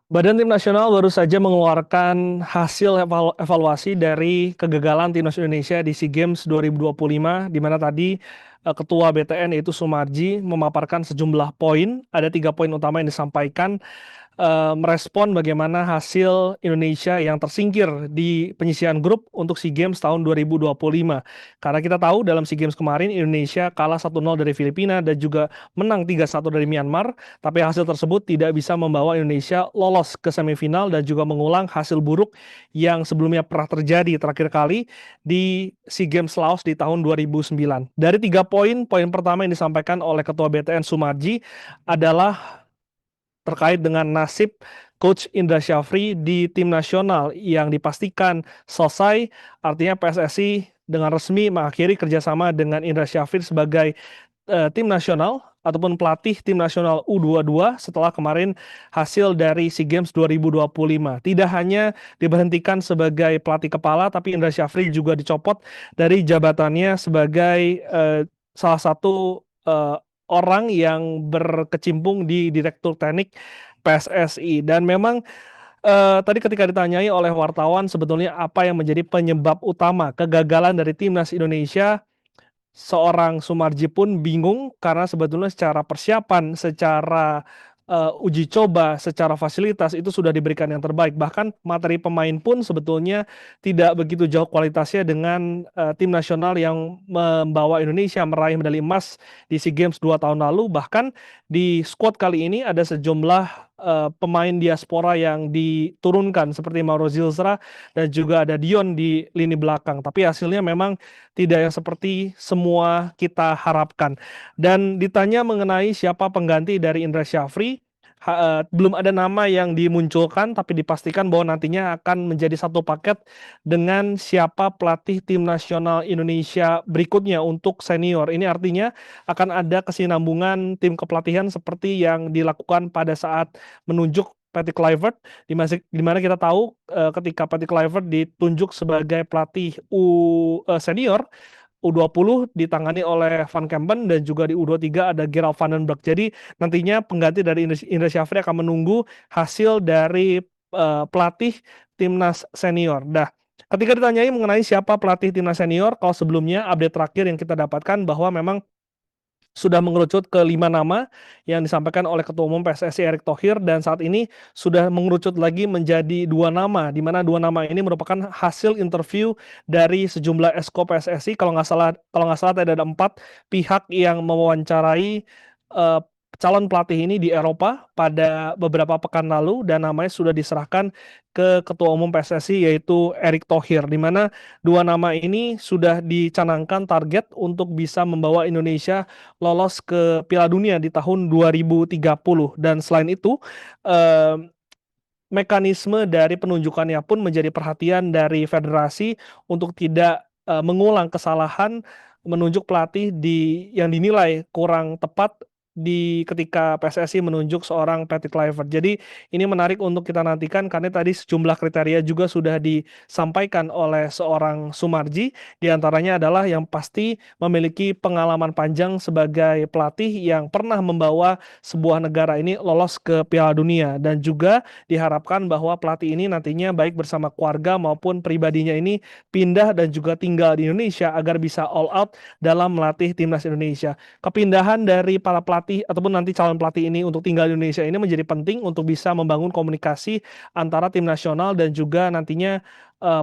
Badan Tim Nasional baru saja mengeluarkan hasil evaluasi dari kegagalan Timnas Indonesia di SEA Games 2025, di mana tadi Ketua BTN yaitu Sumarji memaparkan sejumlah poin. Ada 3 poin utama yang disampaikan, merespon bagaimana hasil Indonesia yang tersingkir di penyisihan grup untuk SEA Games tahun 2025. Karena kita tahu dalam SEA Games kemarin Indonesia kalah 1-0 dari Filipina dan juga menang 3-1 dari Myanmar, tapi hasil tersebut tidak bisa membawa Indonesia lolos ke semifinal dan juga mengulang hasil buruk yang sebelumnya pernah terjadi terakhir kali di SEA Games Laos di tahun 2009. Dari 3 poin, poin pertama yang disampaikan oleh Ketua BTN Sumarji adalah terkait dengan nasib Coach Indra Syafri di tim nasional yang dipastikan selesai. Artinya PSSI dengan resmi mengakhiri kerjasama dengan Indra Syafri sebagai tim nasional ataupun pelatih tim nasional U22 setelah kemarin hasil dari SEA Games 2025. Tidak hanya diberhentikan sebagai pelatih kepala, tapi Indra Syafri juga dicopot dari jabatannya sebagai salah satu orang yang berkecimpung di Direktur Teknik PSSI. Dan memang tadi ketika ditanyai oleh wartawan sebetulnya apa yang menjadi penyebab utama kegagalan dari timnas Indonesia, seorang Sumarji pun bingung karena sebetulnya secara persiapan, secara uji coba, secara fasilitas itu sudah diberikan yang terbaik. Bahkan materi pemain pun sebetulnya tidak begitu jauh kualitasnya dengan tim nasional yang membawa Indonesia meraih medali emas di SEA Games 2 tahun lalu. Bahkan di squad kali ini ada sejumlah pemain diaspora yang diturunkan seperti Mauro Zilstra dan juga ada Dion di lini belakang. Tapi hasilnya memang tidak yang seperti semua kita harapkan. Dan ditanya mengenai siapa pengganti dari Indra Syafri, belum ada nama yang dimunculkan, tapi dipastikan bahwa nantinya akan menjadi satu paket dengan siapa pelatih tim nasional Indonesia berikutnya untuk senior. Ini artinya akan ada kesinambungan tim kepelatihan seperti yang dilakukan pada saat menunjuk Patty Kluivert, di mana kita tahu ketika Patty Kluivert ditunjuk sebagai pelatih senior U20 ditangani oleh Van Kempen dan juga di U23 ada Gerald van den Berg. Jadi nantinya pengganti dari Indra Syafri akan menunggu hasil dari pelatih timnas senior. Nah, ketika ditanyai mengenai siapa pelatih timnas senior, kalau sebelumnya update terakhir yang kita dapatkan bahwa memang sudah mengerucut ke 5 nama yang disampaikan oleh Ketua Umum PSSI Erick Thohir, dan saat ini sudah mengerucut lagi menjadi 2 nama, di mana 2 nama ini merupakan hasil interview dari sejumlah esko PSSI. Kalau nggak salah tadi ada 4 pihak yang mewawancarai eh, calon pelatih ini di Eropa pada beberapa pekan lalu, dan namanya sudah diserahkan ke Ketua Umum PSSI yaitu Erick Thohir, di mana 2 nama ini sudah dicanangkan target untuk bisa membawa Indonesia lolos ke Piala Dunia di tahun 2030. Dan selain itu, eh, mekanisme dari penunjukannya pun menjadi perhatian dari federasi untuk tidak mengulang kesalahan menunjuk pelatih yang dinilai kurang tepat di ketika PSSI menunjuk seorang Patty Kluivert. Jadi ini menarik untuk kita nantikan karena tadi sejumlah kriteria juga sudah disampaikan oleh seorang Sumarji. Di antaranya adalah yang pasti memiliki pengalaman panjang sebagai pelatih yang pernah membawa sebuah negara ini lolos ke Piala Dunia, dan juga diharapkan bahwa pelatih ini nantinya baik bersama keluarga maupun pribadinya ini pindah dan juga tinggal di Indonesia agar bisa all out dalam melatih timnas Indonesia. Kepindahan dari para pelatih ataupun nanti calon pelatih ini untuk tinggal di Indonesia ini menjadi penting untuk bisa membangun komunikasi antara tim nasional dan juga nantinya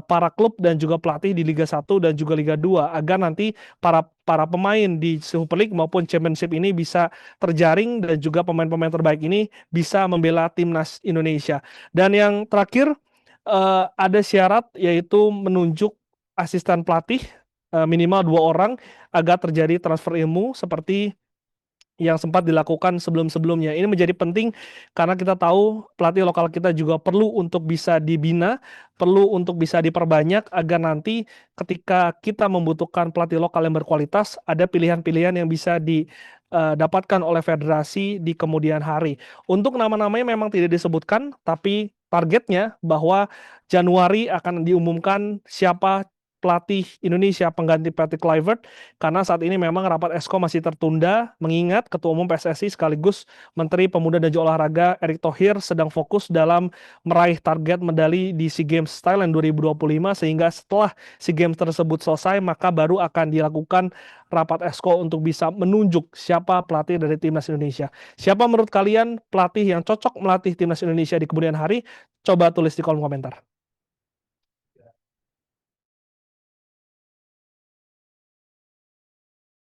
para klub dan juga pelatih di Liga 1 dan juga Liga 2 agar nanti para pemain di Super League maupun Championship ini bisa terjaring dan juga pemain-pemain terbaik ini bisa membela timnas Indonesia. Dan yang terakhir, ada syarat yaitu menunjuk asisten pelatih minimal 2 orang agar terjadi transfer ilmu seperti yang sempat dilakukan sebelum-sebelumnya. Ini menjadi penting karena kita tahu pelatih lokal kita juga perlu untuk bisa dibina, perlu untuk bisa diperbanyak agar nanti ketika kita membutuhkan pelatih lokal yang berkualitas, ada pilihan-pilihan yang bisa didapatkan oleh federasi di kemudian hari. Untuk nama-namanya memang tidak disebutkan, tapi targetnya bahwa Januari akan diumumkan siapa pelatih Indonesia pengganti pelatih Kluivert, karena saat ini memang rapat Esko masih tertunda mengingat Ketua Umum PSSI sekaligus Menteri Pemuda dan Olahraga Erick Thohir sedang fokus dalam meraih target medali di SEA Games Thailand 2025, sehingga setelah SEA Games tersebut selesai maka baru akan dilakukan rapat Esko untuk bisa menunjuk siapa pelatih dari timnas Indonesia. Siapa menurut kalian pelatih yang cocok melatih timnas Indonesia di kemudian hari? Coba tulis di kolom komentar.